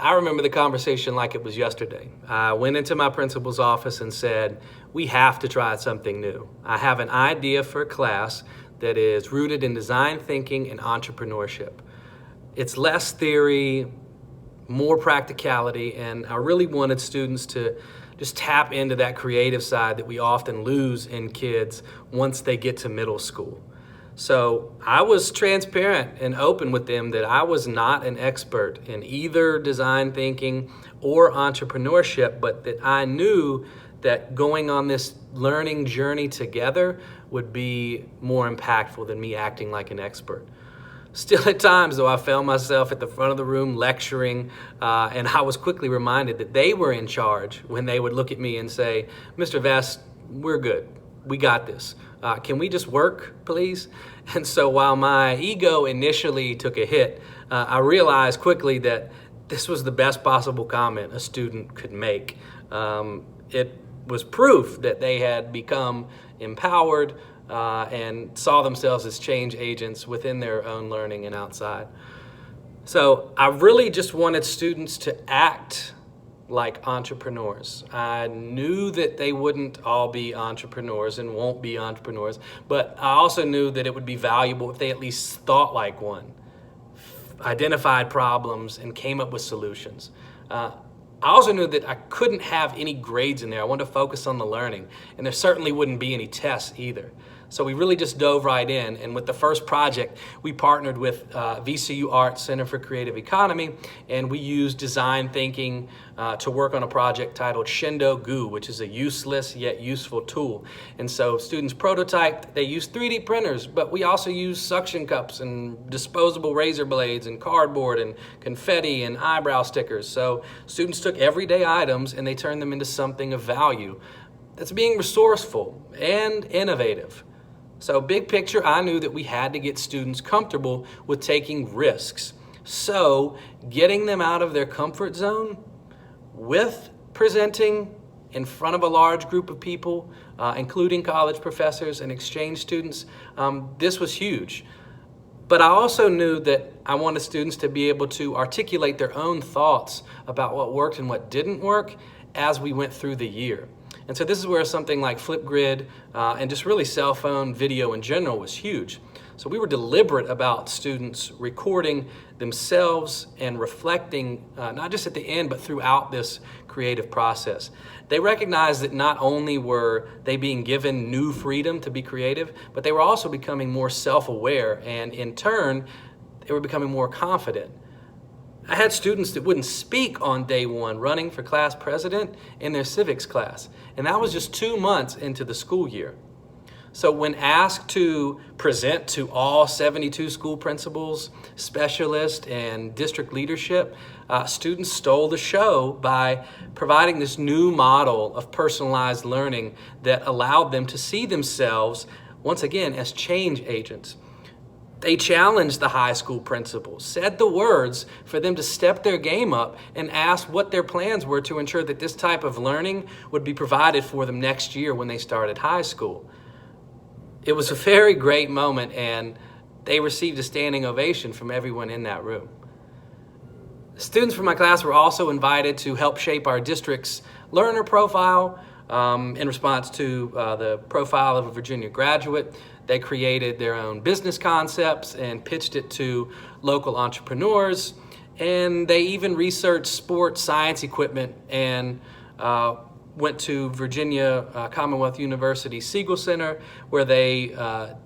I remember the conversation like it was yesterday. I went into my principal's office and said, we have to try something new. I have an idea for a class that is rooted in design thinking and entrepreneurship. It's less theory, more practicality, and I really wanted students to just tap into that creative side that we often lose in kids once they get to middle school. So I was transparent and open with them that I was not an expert in either design thinking or entrepreneurship, but that I knew that going on this learning journey together would be more impactful than me acting like an expert. Still at times, though, I found myself at the front of the room lecturing, and I was quickly reminded that they were in charge when they would look at me and say, Mr. Vest, we're good. We got this. Can we just work, please? And so while my ego initially took a hit, I realized quickly that this was the best possible comment a student could make. It was proof that they had become empowered and saw themselves as change agents within their own learning and outside. So I really just wanted students to act like entrepreneurs. I knew that they wouldn't all be entrepreneurs and won't be entrepreneurs, but I also knew that it would be valuable if they at least thought like one, identified problems, and came up with solutions. I also knew that I couldn't have any grades in there. I wanted to focus on the learning, and there certainly wouldn't be any tests either. So we really just dove right in, and with the first project, we partnered with VCU Arts Center for Creative Economy, and we used design thinking to work on a project titled Shindo Goo, which is a useless yet useful tool. And so students prototyped, they used 3D printers, but we also used suction cups and disposable razor blades and cardboard and confetti and eyebrow stickers. So students took everyday items and they turned them into something of value that's being resourceful and innovative. So big picture, I knew that we had to get students comfortable with taking risks. So getting them out of their comfort zone with presenting in front of a large group of people, including college professors and exchange students, this was huge. But I also knew that I wanted students to be able to articulate their own thoughts about what worked and what didn't work as we went through the year. And so this is where something like Flipgrid and just really cell phone video in general was huge. So we were deliberate about students recording themselves and reflecting, not just at the end, but throughout this creative process. They recognized that not only were they being given new freedom to be creative, but they were also becoming more self-aware, and in turn, they were becoming more confident. I had students that wouldn't speak on day one running for class president in their civics class, and that was just 2 months into the school year. So when asked to present to all 72 school principals, specialists, and district leadership, students stole the show by providing this new model of personalized learning that allowed them to see themselves, once again, as change agents. They challenged the high school principals, said the words for them to step their game up, and asked what their plans were to ensure that this type of learning would be provided for them next year when they started high school. It was a very great moment, and they received a standing ovation from everyone in that room. Students from my class were also invited to help shape our district's learner profile in response to the profile of a Virginia graduate. They created their own business concepts and pitched it to local entrepreneurs. And they even researched sports science equipment and went to Virginia Commonwealth University Siegel Center, where they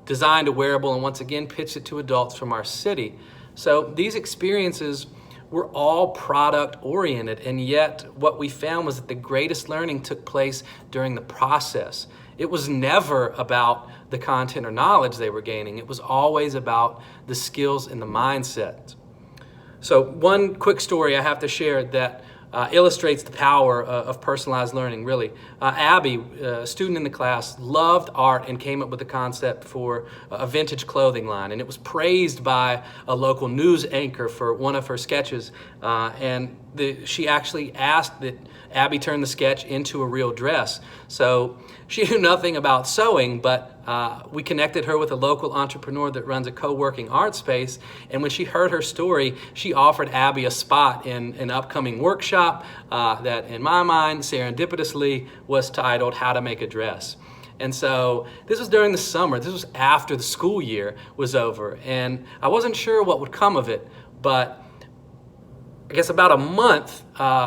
designed a wearable and once again pitched it to adults from our city. So these experiences were all product oriented, and yet what we found was that the greatest learning took place during the process. It was never about the content or knowledge they were gaining. It was always about the skills and the mindset. So one quick story I have to share that illustrates the power of personalized learning, really. Abby, a student in the class, loved art and came up with the concept for a vintage clothing line. And it was praised by a local news anchor for one of her sketches. She actually asked that Abby turn the sketch into a real dress. So she knew nothing about sewing, but We connected her with a local entrepreneur that runs a co-working art space, and when she heard her story, she offered Abby a spot in an upcoming workshop that, in my mind, serendipitously was titled How to Make a Dress. And so this was during the summer. This was after the school year was over, and I wasn't sure what would come of it, but I guess about a month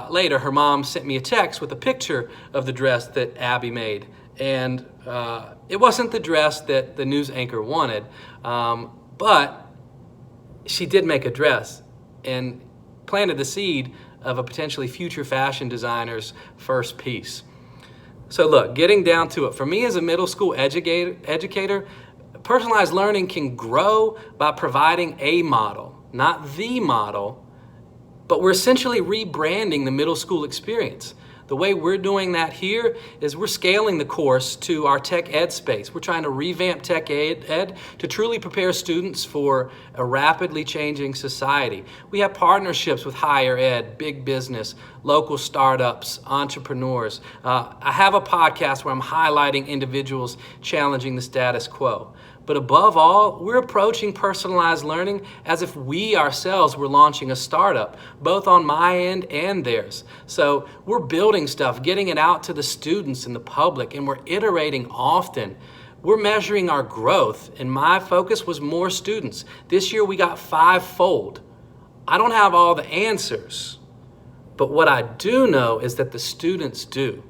later, her mom sent me a text with a picture of the dress that Abby made. And it wasn't the dress that the news anchor wanted, but she did make a dress and planted the seed of a potentially future fashion designer's first piece. So look, getting down to it, for me as a middle school educator, personalized learning can grow by providing a model, not the model, but we're essentially rebranding the middle school experience. The way we're doing that here is we're scaling the course to our tech ed space. We're trying to revamp tech ed to truly prepare students for a rapidly changing society. We have partnerships with higher ed, big business, local startups, entrepreneurs. I have a podcast where I'm highlighting individuals challenging the status quo. But above all, we're approaching personalized learning as if we ourselves were launching a startup, both on my end and theirs. So we're building stuff, getting it out to the students and the public, and we're iterating often. We're measuring our growth, and my focus was more students. This year we got 5-fold. I don't have all the answers, but what I do know is that the students do.